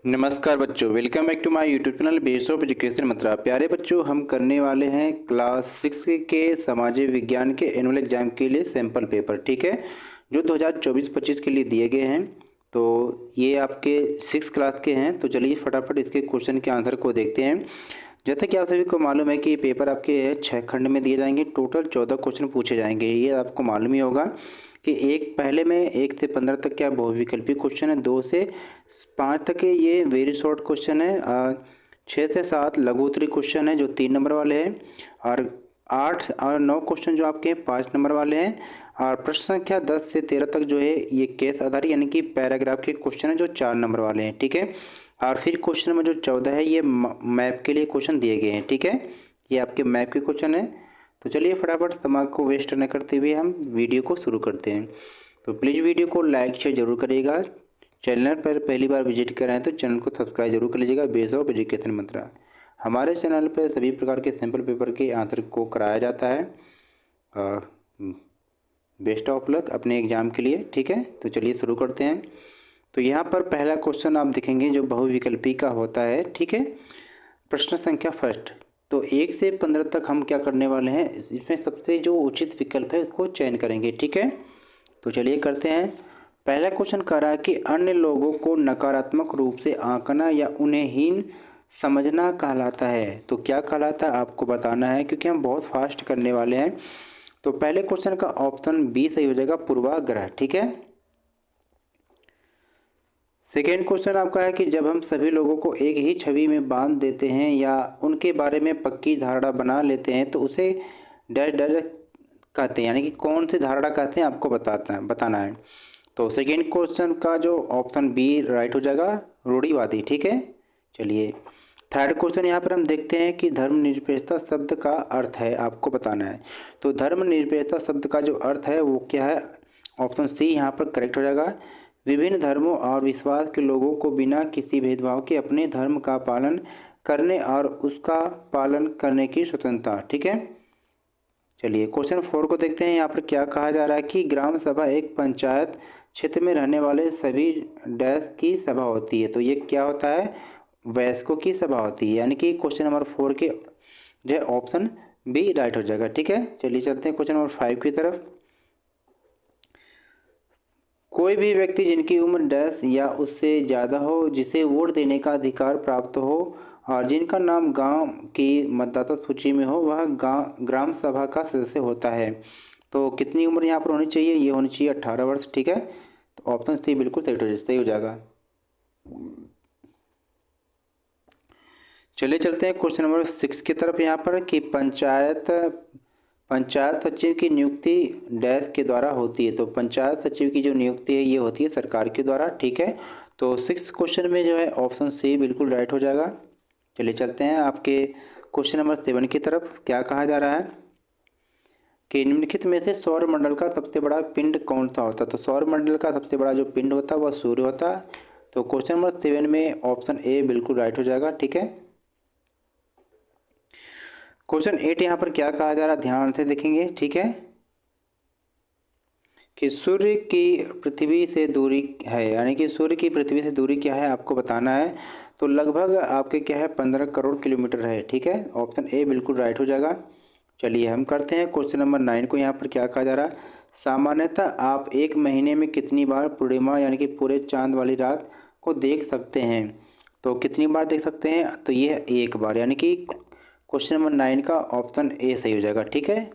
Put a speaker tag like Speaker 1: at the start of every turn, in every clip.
Speaker 1: नमस्कार बच्चों, welcome back to my YouTube channel Base of Education Mantra. प्यारे बच्चों, हम करने वाले हैं क्लास 6 के सामाजिक विज्ञान के एनुअल एग्जाम के लिए सैम्पल पेपर। ठीक है, जो 2024-25 के लिए दिए गए हैं। तो ये आपके 6 क्लास के हैं। तो चलिए फटाफट इसके क्वेश्चन के आंसर को देखते हैं। जैसे कि आप सभी को मालूम है कि पेपर आपके 6 खंड में दिए जाएंगे। टोटल 14 क्वेश्चन पूछे जाएंगे। ये आपको मालूम ही होगा कि एक पहले में 1 से 15 तक क्या बहुविकल्पी क्वेश्चन है, 2 से 5 तक के ये वेरी शॉर्ट क्वेश्चन है, 6 से 7 लघु उत्तरीय क्वेश्चन है जो 3 नंबर वाले हैं, और 8 और 9 क्वेश्चन जो आपके 5 नंबर वाले हैं, और प्रश्न संख्या 10 से 13 तक जो है ये केस आधारित यानी कि पैराग्राफ के क्वेश्चन है जो 4 नंबर वाले हैं। ठीक है, और फिर क्वेश्चन नंबर जो 14 है ये मैप के लिए क्वेश्चन दिए गए हैं। ठीक है, ये आपके मैप के क्वेश्चन है। तो चलिए फटाफट दिमाग को वेस्ट न करते हुए हम वीडियो को शुरू करते हैं। तो प्लीज़ वीडियो को लाइक शेयर जरूर करिएगा। चैनल पर पहली बार विजिट कर रहे हैं तो चैनल को सब्सक्राइब जरूर कर लीजिएगा। बेस ऑफ एजुकेशन मंत्रा, हमारे चैनल पर सभी प्रकार के सैम्पल पेपर के आंसर को कराया जाता है। बेस्ट ऑफ लक अपने एग्ज़ाम के लिए। ठीक है, तो चलिए शुरू करते हैं। तो यहाँ पर पहला क्वेश्चन आप देखेंगे जो बहुविकल्पी का होता है। ठीक है, प्रश्न संख्या फर्स्ट। तो 1 से 15 तक हम क्या करने वाले हैं, इसमें सबसे जो उचित विकल्प है उसको चयन करेंगे। ठीक है, तो चलिए करते हैं। पहला क्वेश्चन कह रहा है कि अन्य लोगों को नकारात्मक रूप से आंकना या उन्हें हीन समझना कहलाता है। तो क्या कहलाता है आपको बताना है, क्योंकि हम बहुत फास्ट करने वाले हैं। तो पहले क्वेश्चन का ऑप्शन बी सही हो जाएगा, पूर्वाग्रह। ठीक है, सेकेंड क्वेश्चन आपका है कि जब हम सभी लोगों को एक ही छवि में बांध देते हैं या उनके बारे में पक्की धारणा बना लेते हैं तो उसे डैश डैश कहते हैं, यानी कि कौन सी धारणा कहते हैं आपको बताना है। तो सेकेंड क्वेश्चन का जो ऑप्शन बी राइट हो जाएगा, रूढ़िवादी। ठीक है, चलिए थर्ड क्वेश्चन यहाँ पर हम देखते हैं कि धर्मनिरपेक्षता शब्द का अर्थ है, आपको बताना है। तो धर्मनिरपेक्षता शब्द का जो अर्थ है वो क्या है, ऑप्शन सी यहाँ पर करेक्ट हो जाएगा। विभिन्न धर्मों और विश्वास के लोगों को बिना किसी भेदभाव के अपने धर्म का पालन करने और उसका पालन करने की स्वतंत्रता। ठीक है, चलिए क्वेश्चन 4 को देखते हैं। यहाँ पर क्या कहा जा रहा है कि ग्राम सभा एक पंचायत क्षेत्र में रहने वाले सभी डैश की सभा होती है। तो ये क्या होता है, वयस्कों की सभा होती है, यानी कि क्वेश्चन नंबर 4 के जो है ऑप्शन बी राइट हो जाएगा। ठीक है, चलिए चलते हैं क्वेश्चन नंबर 5 की तरफ। कोई भी व्यक्ति जिनकी उम्र 10 या उससे ज़्यादा हो, जिसे वोट देने का अधिकार प्राप्त हो और जिनका नाम गांव की मतदाता सूची में हो, वह ग्राम सभा का सदस्य होता है। तो कितनी उम्र यहाँ पर होनी चाहिए, ये होनी चाहिए 18 वर्ष। ठीक है, तो ऑप्शन सी बिल्कुल सही हो जाएगा। चलिए चलते हैं क्वेश्चन नंबर 6 की तरफ। यहाँ पर कि पंचायत सचिव की नियुक्ति डैश के द्वारा होती है। तो पंचायत सचिव की जो नियुक्ति है ये होती है सरकार के द्वारा। ठीक है, तो 6 क्वेश्चन में जो है ऑप्शन सी बिल्कुल राइट हो जाएगा। चलिए चलते हैं आपके क्वेश्चन नंबर 7 की तरफ। क्या कहा जा रहा है कि निम्नलिखित में से सौर मंडल का सबसे बड़ा पिंड कौन सा होता है। तो सौर मंडल का सबसे बड़ा जो पिंड होता है वह सूर्य होता है। तो क्वेश्चन नंबर 7 में ऑप्शन ए बिल्कुल राइट हो जाएगा। ठीक है, क्वेश्चन 8 यहाँ पर क्या कहा जा रहा है, ध्यान से देखेंगे। ठीक है, कि सूर्य की पृथ्वी से दूरी है, यानी कि सूर्य की पृथ्वी से दूरी क्या है आपको बताना है। तो लगभग आपके क्या है 15 करोड़ किलोमीटर है। ठीक है, ऑप्शन ए बिल्कुल राइट हो जाएगा। चलिए हम करते हैं क्वेश्चन नंबर 9 को। यहाँ पर क्या कहा जा रहा है, सामान्यतः आप एक महीने में कितनी बार पूर्णिमा यानी कि पूरे चांद वाली रात को देख सकते हैं। तो कितनी बार देख सकते हैं, तो ये है एक बार, यानी कि क्वेश्चन नंबर 9 का ऑप्शन ए सही हो जाएगा। ठीक है,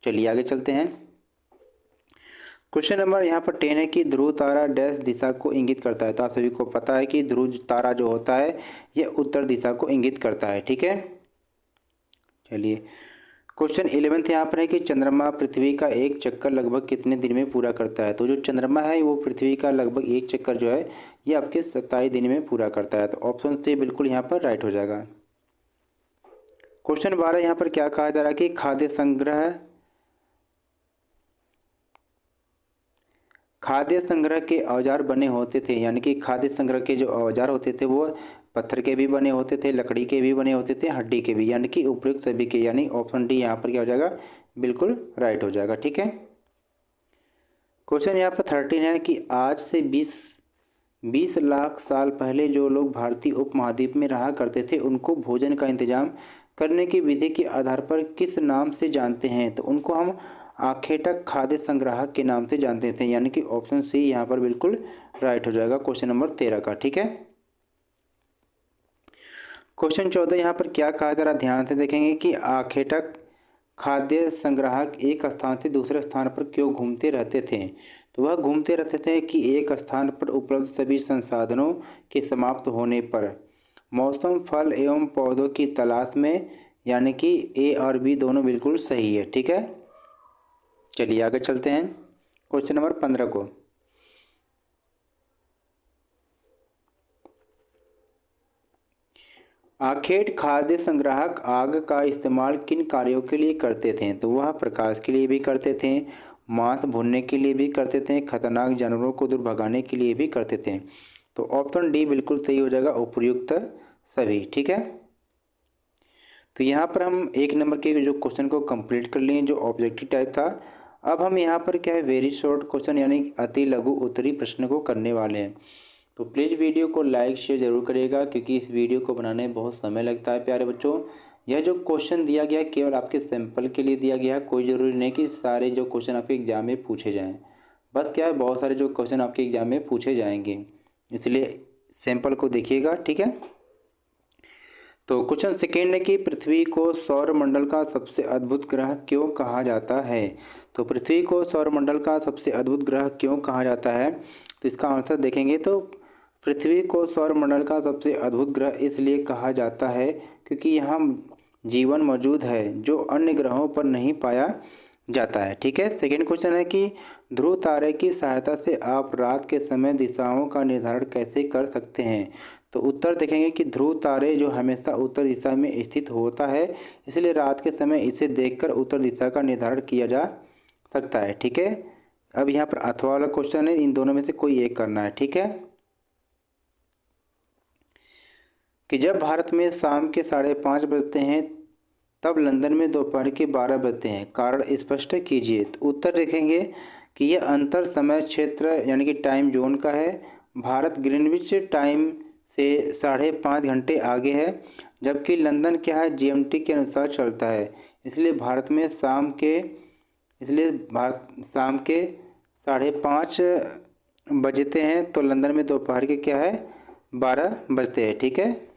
Speaker 1: चलिए आगे चलते हैं। क्वेश्चन नंबर यहाँ पर 10 है कि ध्रुव तारा डैश दिशा को इंगित करता है। तो आप सभी को पता है कि ध्रुव तारा जो होता है ये उत्तर दिशा को इंगित करता है। ठीक है, चलिए क्वेश्चन 11 यहाँ पर है कि चंद्रमा पृथ्वी का एक चक्कर लगभग कितने दिन में पूरा करता है। तो जो चंद्रमा है वो पृथ्वी का लगभग एक चक्कर जो है ये आपके 27 दिन में पूरा करता है। तो ऑप्शन सी बिल्कुल यहाँ पर राइट हो जाएगा। क्वेश्चन 12 यहाँ पर क्या कहा जा रहा है कि खाद्य संग्रह के औजार बने होते थे, यानी कि खाद्य संग्रह के जो औजार होते थे वो पत्थर के भी बने होते थे, लकड़ी के भी बने होते थे, हड्डी के भी, यानी कि उपयुक्त सभी के, यानी ऑप्शन डी यहाँ पर क्या हो जाएगा, बिल्कुल राइट हो जाएगा। ठीक है, क्वेश्चन यहाँ पर 13 है कि आज से 20 20 लाख साल पहले जो लोग भारतीय उपमहाद्वीप में रहा करते थे उनको भोजन का इंतजाम करने की विधि के आधार पर किस नाम से जानते हैं? तो उनको हम आखेटक खाद्य संग्राहक के नाम से जानते थे, यानी कि ऑप्शन सी यहाँ पर बिल्कुल राइट हो जाएगा क्वेश्चन नंबर 13 का। ठीक है, क्वेश्चन 14 यहाँ पर क्या कहा जा रहा, ध्यान से देखेंगे कि आखेटक खाद्य संग्राहक एक स्थान से दूसरे स्थान पर क्यों घूमते रहते थे? तो वह घूमते रहते थे कि एक स्थान पर उपलब्ध सभी संसाधनों के समाप्त होने पर मौसम, फल एवं पौधों की तलाश में, यानी कि ए और बी दोनों बिल्कुल सही है। ठीक है, चलिए आगे चलते हैं क्वेश्चन नंबर 15 को। आखेट खाद्य संग्राहक आग का इस्तेमाल किन कार्यों के लिए करते थे? तो वह प्रकाश के लिए भी करते थे, मांस भूनने के लिए भी करते थे, खतरनाक जानवरों को दूर भगाने के लिए भी करते थे। तो ऑप्शन डी बिल्कुल सही हो जाएगा, उपयुक्त सभी। ठीक है, तो यहाँ पर हम एक नंबर के जो क्वेश्चन को कंप्लीट कर लिए जो ऑब्जेक्टिव टाइप था। अब हम यहाँ पर क्या है, वेरी शॉर्ट क्वेश्चन यानी अति लघु उत्तरी प्रश्न को करने वाले हैं। तो प्लीज़ वीडियो को लाइक शेयर जरूर करिएगा, क्योंकि इस वीडियो को बनाने में बहुत समय लगता है प्यारे बच्चों। यह जो क्वेश्चन दिया गया है केवल आपके सैंपल के लिए दिया गया है, कोई ज़रूरी नहीं कि सारे जो क्वेश्चन आपके एग्जाम में पूछे जाएँ। बस क्या है, बहुत सारे जो क्वेश्चन आपके एग्जाम में पूछे जाएंगे, इसलिए सैंपल को देखिएगा। ठीक है, तो क्वेश्चन सेकेंड है कि पृथ्वी को सौरमंडल का सबसे अद्भुत ग्रह क्यों कहा जाता है? तो पृथ्वी को सौरमंडल का सबसे अद्भुत ग्रह क्यों कहा जाता है? तो इसका आंसर देखेंगे तो पृथ्वी को सौरमंडल का सबसे अद्भुत ग्रह इसलिए कहा जाता है क्योंकि यहाँ जीवन मौजूद है जो अन्य ग्रहों पर नहीं पाया जाता है। ठीक है, सेकेंड क्वेश्चन है कि ध्रुव तारे की सहायता से आप रात के समय दिशाओं का निर्धारण कैसे कर सकते हैं? तो उत्तर देखेंगे कि ध्रुव तारे जो हमेशा उत्तर दिशा में स्थित होता है, इसलिए रात के समय इसे देखकर उत्तर दिशा का निर्धारण किया जा सकता है। ठीक है, अब यहाँ पर अथवा वाला क्वेश्चन है, इन दोनों में से कोई एक करना है। ठीक है, कि जब भारत में शाम के 5:30 बजते हैं तब लंदन में दोपहर के 12 बजते हैं, कारण स्पष्ट कीजिए। तो उत्तर देखेंगे कि यह अंतर समय क्षेत्र यानी कि टाइम जोन का है। भारत ग्रीनविच टाइम से 5.5 घंटे आगे है, जबकि लंदन क्या है, जीएमटी के अनुसार चलता है। इसलिए भारत शाम के 5:30 बजते हैं, तो लंदन में दोपहर के क्या है, 12 बजते हैं। ठीक है,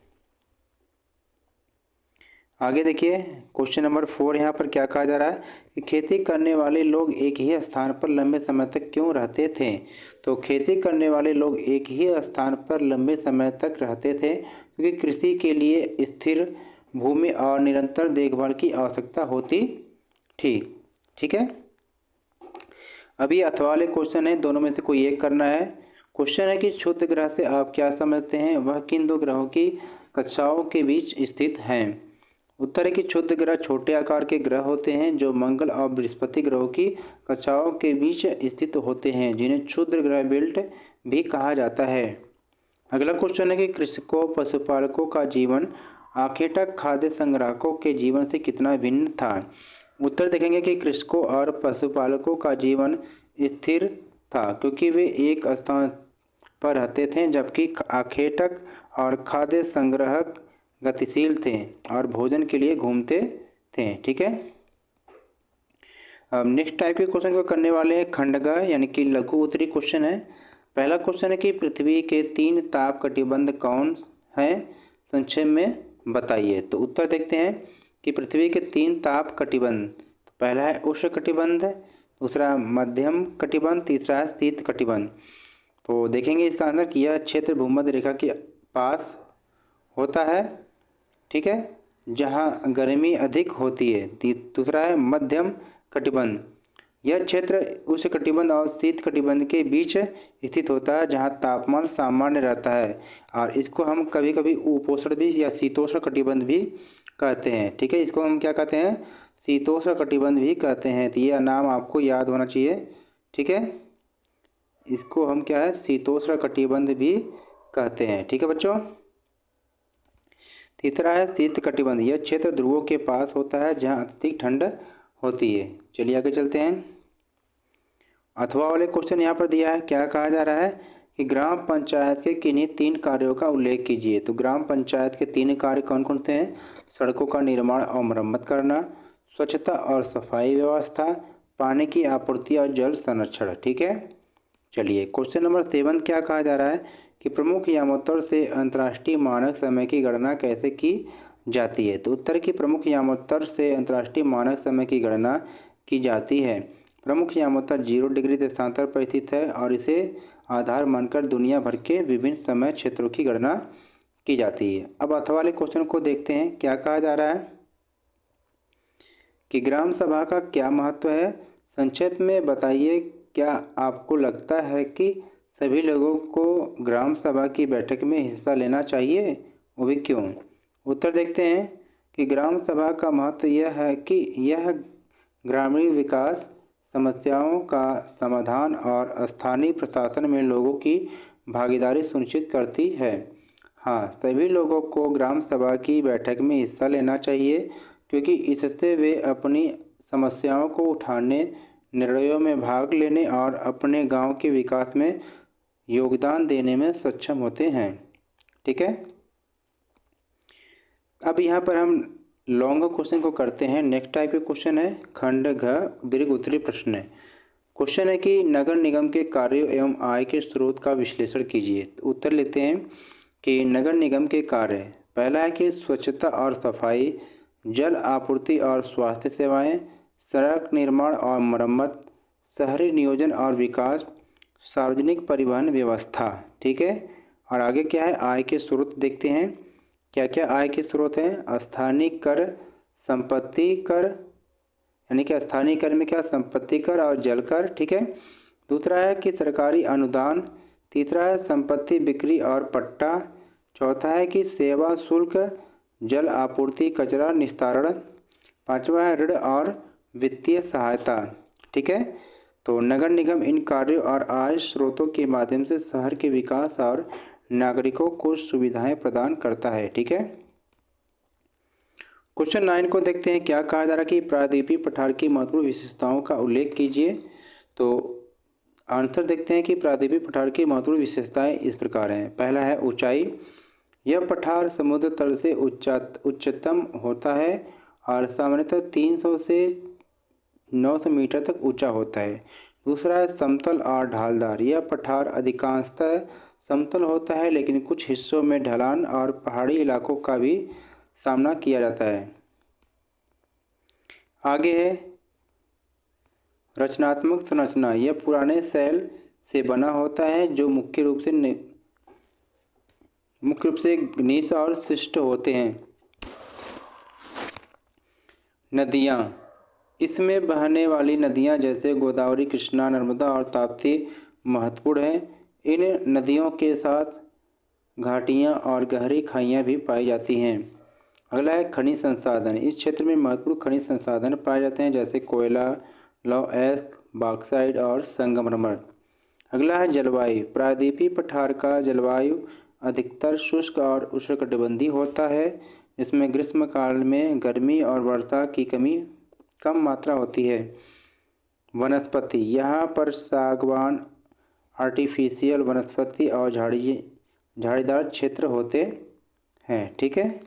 Speaker 1: आगे देखिए क्वेश्चन नंबर 4 यहाँ पर क्या कहा जा रहा है कि खेती करने वाले लोग एक ही स्थान पर लंबे समय तक क्यों रहते थे? तो खेती करने वाले लोग एक ही स्थान पर लंबे समय तक रहते थे क्योंकि कृषि के लिए स्थिर भूमि और निरंतर देखभाल की आवश्यकता होती थी। ठीक है, अभी अथवा वाले क्वेश्चन है, दोनों में से कोई एक करना है। क्वेश्चन है कि क्षुद्र ग्रह से आप क्या समझते हैं, वह किन दो ग्रहों की कक्षाओं के बीच स्थित हैं? उत्तर है कि क्षुद्र ग्रह छोटे आकार के ग्रह होते हैं जो मंगल और बृहस्पति ग्रहों की कक्षाओं के बीच स्थित होते हैं, जिन्हें क्षुद्र ग्रह बेल्ट भी कहा जाता है। अगला क्वेश्चन है कि कृषकों पशुपालकों का जीवन आखेटक खाद्य संग्राहकों के जीवन से कितना भिन्न था? उत्तर देखेंगे कि कृषकों और पशुपालकों का जीवन स्थिर था क्योंकि वे एक स्थान पर रहते थे, जबकि आखेटक और खाद्य संग्राहक गतिशील थे और भोजन के लिए घूमते थे। ठीक है, अब नेक्स्ट टाइप के क्वेश्चन को करने वाले हैं खंडगा यानी कि लघु उत्तरी क्वेश्चन है। पहला क्वेश्चन है कि पृथ्वी के 3 ताप कटिबंध कौन हैं, संक्षेप में बताइए। तो उत्तर देखते हैं कि पृथ्वी के 3 ताप कटिबंध, तो पहला है उष्ण कटिबंध, दूसरा मध्यम कटिबंध, तीसरा है शीत कटिबंध। तो देखेंगे इसका आंसर कि यह क्षेत्र भूमध्य रेखा के पास होता है। ठीक है, जहाँ गर्मी अधिक होती है। दूसरा है मध्यम कटिबंध, यह क्षेत्र उष्ण कटिबंध और शीत कटिबंध के बीच स्थित होता है जहाँ तापमान सामान्य रहता है, और इसको हम कभी कभी उपोष्ण भी या शीतोष्ण कटिबंध भी कहते हैं। ठीक है, इसको हम क्या कहते हैं, शीतोष्ण कटिबंध भी कहते हैं। तो यह नाम आपको याद होना चाहिए। ठीक है, इसको हम क्या है, शीतोष्ण कटिबंध भी कहते हैं। ठीक है बच्चों, तीसरा है शीत कटिबंध, यह क्षेत्र ध्रुवों के पास होता है जहाँ अत्यधिक ठंड होती है। चलिए आगे चलते हैं। अथवा वाले क्वेश्चन यहाँ पर दिया है, क्या कहा जा रहा है कि ग्राम पंचायत के किन्हीं 3 कार्यों का उल्लेख कीजिए। तो ग्राम पंचायत के 3 कार्य कौन कौन से हैं? सड़कों का निर्माण और मरम्मत करना, स्वच्छता और सफाई व्यवस्था, पानी की आपूर्ति और जल संरक्षण। ठीक है, चलिए क्वेश्चन नंबर 7 क्या कहा जा रहा है कि प्रमुख यामोत्तर से अंतर्राष्ट्रीय मानक समय की गणना कैसे की जाती है? तो उत्तर की प्रमुख यामोत्तर से अंतर्राष्ट्रीय मानक समय की गणना की जाती है। प्रमुख यामोत्तर 0 डिग्री देशांतर पर स्थित है और इसे आधार मानकर दुनिया भर के विभिन्न समय क्षेत्रों की गणना की जाती है। अब अथवा वाले क्वेश्चन को देखते हैं, क्या कहा जा रहा है कि ग्राम सभा का क्या महत्व है? संक्षेप में बताइए, क्या आपको लगता है कि सभी लोगों को ग्राम सभा की बैठक में हिस्सा लेना चाहिए, वो भी क्यों? उत्तर देखते हैं कि ग्राम सभा का महत्व यह है कि यह ग्रामीण विकास, समस्याओं का समाधान और स्थानीय प्रशासन में लोगों की भागीदारी सुनिश्चित करती है। हाँ, सभी लोगों को ग्राम सभा की बैठक में हिस्सा लेना चाहिए क्योंकि इससे वे अपनी समस्याओं को उठाने, निर्णयों में भाग लेने और अपने गांव के विकास में योगदान देने में सक्षम होते हैं। ठीक है, अब यहाँ पर हम लॉन्ग क्वेश्चन को करते हैं। नेक्स्ट टाइप के क्वेश्चन है खंड घ दीर्घ उत्तरीय प्रश्न है। क्वेश्चन है कि नगर निगम के कार्यों एवं आय के स्रोत का विश्लेषण कीजिए। तो उत्तर लेते हैं कि नगर निगम के कार्य, पहला है कि स्वच्छता और सफाई, जल आपूर्ति और स्वास्थ्य सेवाएं, सड़क निर्माण और मरम्मत, शहरी नियोजन और विकास, सार्वजनिक परिवहन व्यवस्था। ठीक है, और आगे क्या है, आय के स्रोत देखते हैं। क्या क्या आय के स्रोत हैं? स्थानीय कर, संपत्ति कर, यानी कि स्थानीय कर में क्या, संपत्ति कर और जल कर। ठीक है, दूसरा है कि सरकारी अनुदान, तीसरा है संपत्ति बिक्री और पट्टा, चौथा है कि सेवा शुल्क, जल आपूर्ति, कचरा निस्तारण, पांचवा है ऋण और वित्तीय सहायता। ठीक है, तो नगर निगम इन कार्यों और आय स्रोतों के माध्यम से शहर के विकास और नागरिकों को सुविधाएं प्रदान करता है। ठीक है, क्वेश्चन 9 को देखते हैं। क्या कहा जा रहा है कि प्रायद्वीपीय पठार की महत्वपूर्ण विशेषताओं का उल्लेख कीजिए। तो आंसर देखते हैं कि प्रायद्वीपीय पठार की महत्वपूर्ण विशेषताएं इस प्रकार हैं। पहला है ऊंचाई, यह पठार समुद्र तल से उच्चतम होता है और सामान्यतः 300 से 900 मीटर तक ऊंचा होता है। दूसरा है समतल और ढालदार, यह पठार अधिकांशतः समतल होता है लेकिन कुछ हिस्सों में ढलान और पहाड़ी इलाकों का भी सामना किया जाता है। आगे है रचनात्मक संरचना, यह पुराने शैल से बना होता है जो मुख्य रूप से घनिष्ठ और शिष्ट होते हैं। नदियाँ, इसमें बहने वाली नदियाँ जैसे गोदावरी, कृष्णा, नर्मदा और ताप्ती महत्वपूर्ण हैं। इन नदियों के साथ घाटियाँ और गहरी खाइयाँ भी पाई जाती हैं। अगला है खनिज संसाधन, इस क्षेत्र में महत्वपूर्ण खनिज संसाधन पाए जाते हैं जैसे कोयला, लौह अयस्क, बॉक्साइट और संगमरमर। अगला है जलवायु, प्रायद्वीपीय पठार का जलवायु अधिकतर शुष्क और उष्णकटिबंधीय होता है, जिसमें ग्रीष्म काल में गर्मी और वर्षा की कम मात्रा होती है। वनस्पति, यहाँ पर सागवान, आर्टिफिशियल वनस्पति और झाड़ीदार क्षेत्र होते हैं। ठीक है,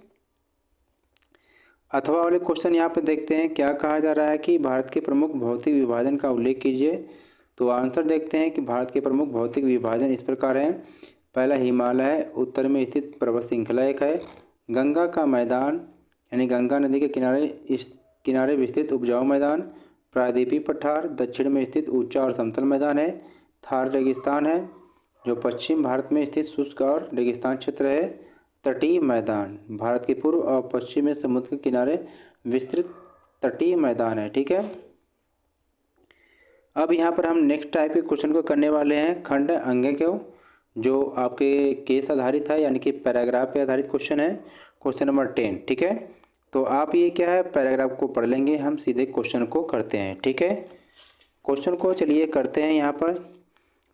Speaker 1: अथवा वाले क्वेश्चन यहाँ पर देखते हैं। क्या कहा जा रहा है कि भारत के प्रमुख भौतिक विभाजन का उल्लेख कीजिए। तो आंसर देखते हैं कि भारत के प्रमुख भौतिक विभाजन इस प्रकार हैं। पहला हिमालय, उत्तर में स्थित पर्वत श्रृंखला एक है। गंगा का मैदान, यानी गंगा नदी के किनारे विस्तृत उपजाऊ मैदान। प्रायद्वीपीय पठार, दक्षिण में स्थित ऊंचा और समतल मैदान है। थार रेगिस्तान है जो पश्चिम भारत में स्थित शुष्क और रेगिस्तान क्षेत्र है। तटीय मैदान, भारत के पूर्व और पश्चिम में समुद्र के किनारे विस्तृत तटीय मैदान है। ठीक है, अब यहाँ पर हम नेक्स्ट टाइप के क्वेश्चन को करने वाले हैं खंड अंग को, जो आपके केस आधारित है, यानी कि पैराग्राफ पे आधारित क्वेश्चन है। Question number 10। ठीक है, तो आप ये क्या है, पैराग्राफ को पढ़ लेंगे, हम सीधे क्वेश्चन को करते हैं। ठीक है, क्वेश्चन को चलिए करते हैं यहाँ पर।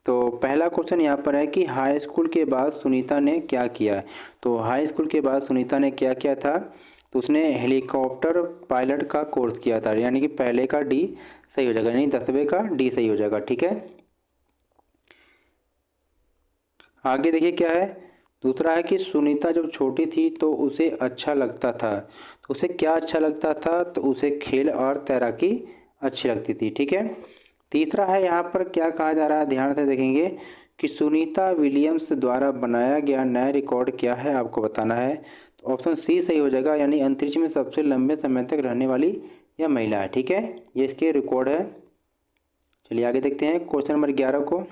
Speaker 1: तो पहला क्वेश्चन यहाँ पर है कि हाई स्कूल के बाद सुनीता ने क्या किया। तो हाई स्कूल के बाद सुनीता ने क्या किया था? तो उसने हेलीकॉप्टर पायलट का कोर्स किया था, यानी कि पहले का डी सही हो जाएगा, यानी 10वें का डी सही हो जाएगा। ठीक है, आगे देखिए क्या है, दूसरा है कि सुनीता जब छोटी थी तो उसे अच्छा लगता था। तो उसे क्या अच्छा लगता था, तो उसे खेल और तैराकी अच्छी लगती थी। ठीक है। तीसरा है यहाँ पर क्या कहा जा रहा है, ध्यान से देखेंगे कि सुनीता विलियम्स द्वारा बनाया गया नया रिकॉर्ड क्या है, आपको बताना है। तो ऑप्शन सी सही हो जाएगा, यानी अंतरिक्ष में सबसे लंबे समय तक रहने वाली यह महिला है। ठीक है, ये इसके रिकॉर्ड है। चलिए आगे देखते हैं क्वेश्चन नंबर 11 को,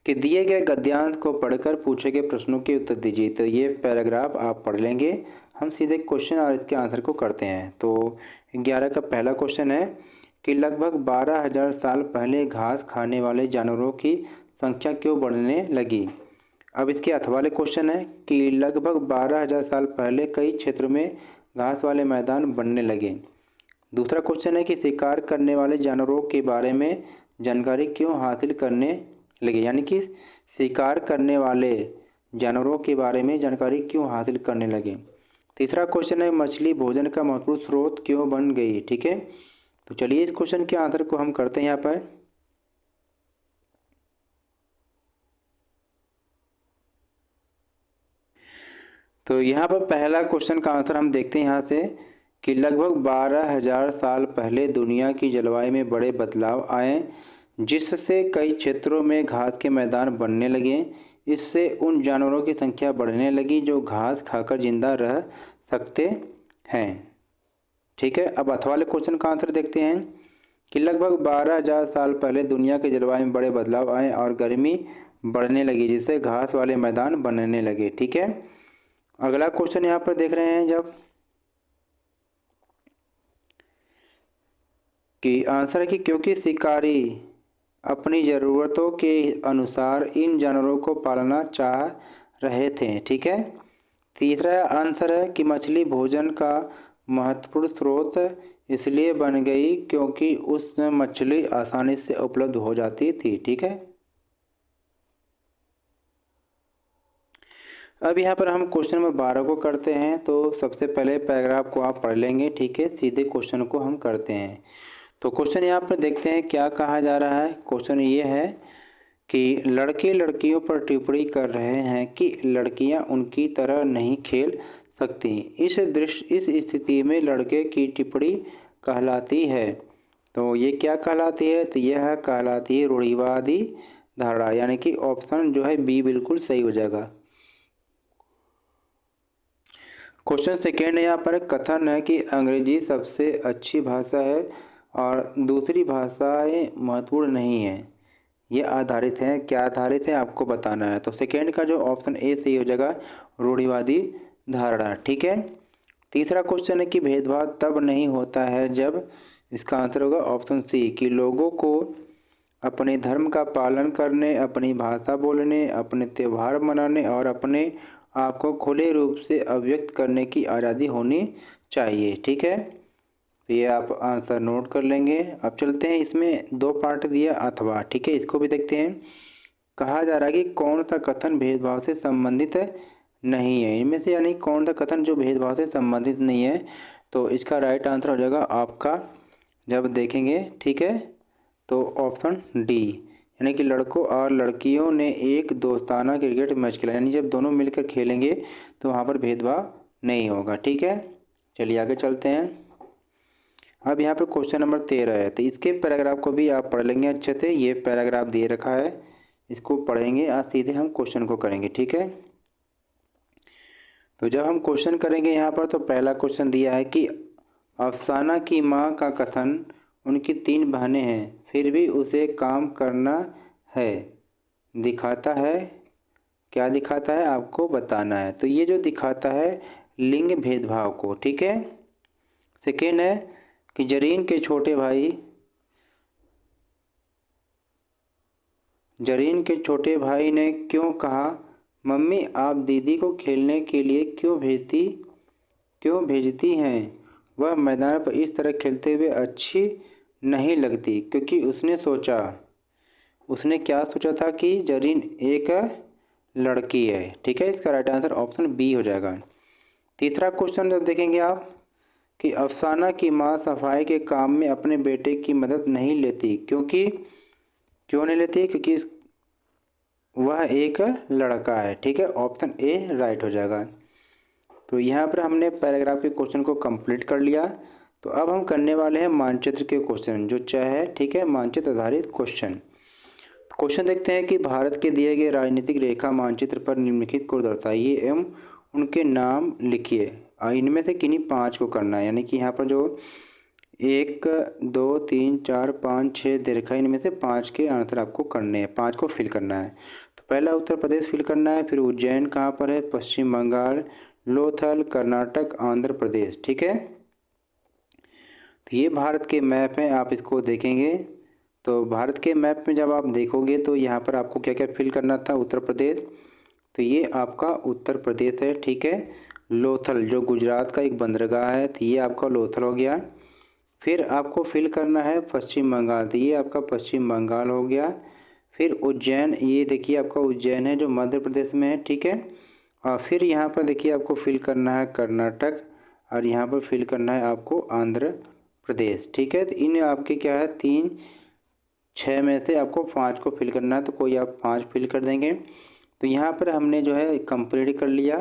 Speaker 1: कि दिए गए गद्यांश को पढ़कर पूछे गए प्रश्नों के उत्तर दीजिए। तो ये पैराग्राफ आप पढ़ लेंगे, हम सीधे क्वेश्चन और इसके आंसर को करते हैं। तो 11 का पहला क्वेश्चन है कि लगभग 12,000 साल पहले घास खाने वाले जानवरों की संख्या क्यों बढ़ने लगी। अब इसके अर्थ वाले क्वेश्चन है कि लगभग 12,000 साल पहले कई क्षेत्रों में घास वाले मैदान बनने लगे। दूसरा क्वेश्चन है कि शिकार करने वाले जानवरों के बारे में जानकारी क्यों हासिल करने लगे, यानी कि शिकार करने वाले जानवरों के बारे में जानकारी क्यों हासिल करने लगे। तीसरा क्वेश्चन है मछली भोजन का महत्वपूर्ण स्रोत क्यों बन गई। ठीक है, तो चलिए इस क्वेश्चन के आंसर को हम करते हैं यहाँ पर। तो यहाँ पर पहला क्वेश्चन का आंसर हम देखते हैं यहाँ से कि लगभग 12,000 साल पहले दुनिया की जलवायु में बड़े बदलाव आए, जिससे कई क्षेत्रों में घास के मैदान बनने लगे। इससे उन जानवरों की संख्या बढ़ने लगी जो घास खाकर जिंदा रह सकते हैं। ठीक है, अब अथवा वाले क्वेश्चन का आंसर देखते हैं कि लगभग 12,000 साल पहले दुनिया के जलवायु में बड़े बदलाव आए और गर्मी बढ़ने लगी, जिससे घास वाले मैदान बनने लगे। ठीक है, अगला क्वेश्चन यहाँ पर देख रहे हैं जब कि आंसर है कि क्योंकि शिकारी अपनी ज़रूरतों के अनुसार इन जानवरों को पालना चाह रहे थे। ठीक है, तीसरा आंसर है कि मछली भोजन का महत्वपूर्ण स्रोत इसलिए बन गई क्योंकि उसमें मछली आसानी से उपलब्ध हो जाती थी। ठीक है, अब यहाँ पर हम क्वेश्चन नंबर 12 को करते हैं। तो सबसे पहले पैराग्राफ को आप पढ़ लेंगे। ठीक है, सीधे क्वेश्चन को हम करते हैं। तो क्वेश्चन यहाँ पर देखते हैं क्या कहा जा रहा है। क्वेश्चन ये है कि लड़के लड़कियों पर टिप्पणी कर रहे हैं कि लड़कियाँ उनकी तरह नहीं खेल सकती। इस स्थिति में लड़के की टिप्पणी कहलाती है। तो ये क्या कहलाती है, तो यह कहलाती है रूढ़िवादी धारणा, यानी कि ऑप्शन जो है बी बिल्कुल सही हो जाएगा। क्वेश्चन सेकेंड यहाँ पर कथन है कि अंग्रेजी सबसे अच्छी भाषा है और दूसरी भाषाएं महत्वपूर्ण नहीं है। ये आधारित है, क्या आधारित है आपको बताना है। तो सेकेंड का जो ऑप्शन ए सही हो जाएगा, रूढ़िवादी धारणा। ठीक है, तीसरा क्वेश्चन है कि भेदभाव तब नहीं होता है जब, इसका आंसर होगा ऑप्शन सी कि लोगों को अपने धर्म का पालन करने, अपनी भाषा बोलने, अपने त्यौहार मनाने और अपने आप को खुले रूप से अभिव्यक्त करने की आज़ादी होनी चाहिए। ठीक है, तो ये आप आंसर नोट कर लेंगे। अब चलते हैं, इसमें दो पार्ट दिया अथवा। ठीक है, इसको भी देखते हैं। कहा जा रहा है कि कौन सा कथन भेदभाव से संबंधित नहीं है, इनमें से यानी कौन सा कथन जो भेदभाव से संबंधित नहीं है। तो इसका राइट आंसर हो जाएगा आपका, जब देखेंगे ठीक है, तो ऑप्शन डी, यानी कि लड़कों और लड़कियों ने एक दोस्ताना क्रिकेट मैच खेला, यानी जब दोनों मिलकर खेलेंगे तो वहाँ पर भेदभाव नहीं होगा। ठीक है, चलिए आगे चलते हैं। अब यहाँ पर क्वेश्चन नंबर 13 है, तो इसके पैराग्राफ को भी आप पढ़ लेंगे अच्छे से। ये पैराग्राफ दिए रखा है, इसको पढ़ेंगे, आज सीधे हम क्वेश्चन को करेंगे। ठीक है, तो जब हम क्वेश्चन करेंगे यहाँ पर, तो पहला क्वेश्चन दिया है कि अफसाना की माँ का कथन, उनकी 3 बहनें हैं फिर भी उसे काम करना है, दिखाता है। क्या दिखाता है आपको बताना है। तो ये जो दिखाता है लिंग भेदभाव को। ठीक है, सेकेंड है कि जरीन के छोटे भाई ने क्यों कहा, मम्मी आप दीदी को खेलने के लिए क्यों भेजती हैं, वह मैदान पर इस तरह खेलते हुए अच्छी नहीं लगती। क्योंकि उसने क्या सोचा था कि जरीन एक लड़की है। ठीक है, इसका राइट आंसर ऑप्शन बी हो जाएगा। तीसरा क्वेश्चन जब देखेंगे आप कि अफसाना की माँ सफाई के काम में अपने बेटे की मदद नहीं लेती, क्यों नहीं लेती, क्योंकि वह एक लड़का है। ठीक है, ऑप्शन ए राइट हो जाएगा। तो यहाँ पर हमने पैराग्राफ के क्वेश्चन को कंप्लीट कर लिया। तो अब हम करने वाले हैं मानचित्र के क्वेश्चन, जो चाहे ठीक है मानचित्र आधारित क्वेश्चन। क्वेश्चन देखते हैं कि भारत के दिए गए राजनीतिक रेखा मानचित्र पर निम्नलिखित को दर्शाइए एवं उनके नाम लिखिए। इनमें से किन्हीं 5 को करना है, यानी कि यहाँ पर जो 1 2 3 4 5 6 दे रखा है, इनमें से 5 के आंसर आपको करने हैं, 5 को फिल करना है। तो पहला उत्तर प्रदेश फिल करना है, फिर उज्जैन कहाँ पर है, पश्चिम बंगाल, लोथल, कर्नाटक, आंध्र प्रदेश। ठीक है, तो ये भारत के मैप हैं, आप इसको देखेंगे। तो भारत के मैप में जब आप देखोगे तो यहाँ पर आपको क्या क्या फिल करना था, उत्तर प्रदेश, तो ये आपका उत्तर प्रदेश है। ठीक है, लोथल जो गुजरात का एक बंदरगाह है, तो ये आपका लोथल हो गया। फिर आपको फिल करना है पश्चिम बंगाल, तो ये आपका पश्चिम बंगाल हो गया। फिर उज्जैन, ये देखिए आपका उज्जैन है जो मध्य प्रदेश में है। ठीक है, और फिर यहाँ पर देखिए आपको फिल करना है कर्नाटक, और यहाँ पर फिल करना है आपको आंध्र प्रदेश। ठीक है, तो इन आपके क्या है 3 6 में से आपको 5 को फिल करना है, तो कोई आप 5 फिल कर देंगे। तो यहाँ पर हमने जो है कंप्लीट कर लिया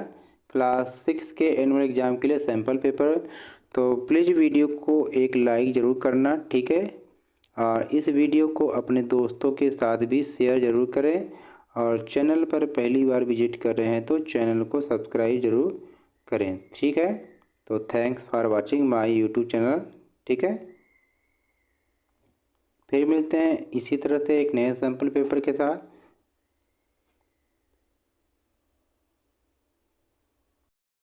Speaker 1: क्लास 6 के एनुअल एग्ज़ाम के लिए सैम्पल पेपर। तो प्लीज़ वीडियो को एक लाइक ज़रूर करना। ठीक है, और इस वीडियो को अपने दोस्तों के साथ भी शेयर ज़रूर करें, और चैनल पर पहली बार विजिट कर रहे हैं तो चैनल को सब्सक्राइब ज़रूर करें। ठीक है, तो thanks for watching my YouTube channel. ठीक है, फिर मिलते हैं इसी तरह से एक नए सैम्पल पेपर के साथ।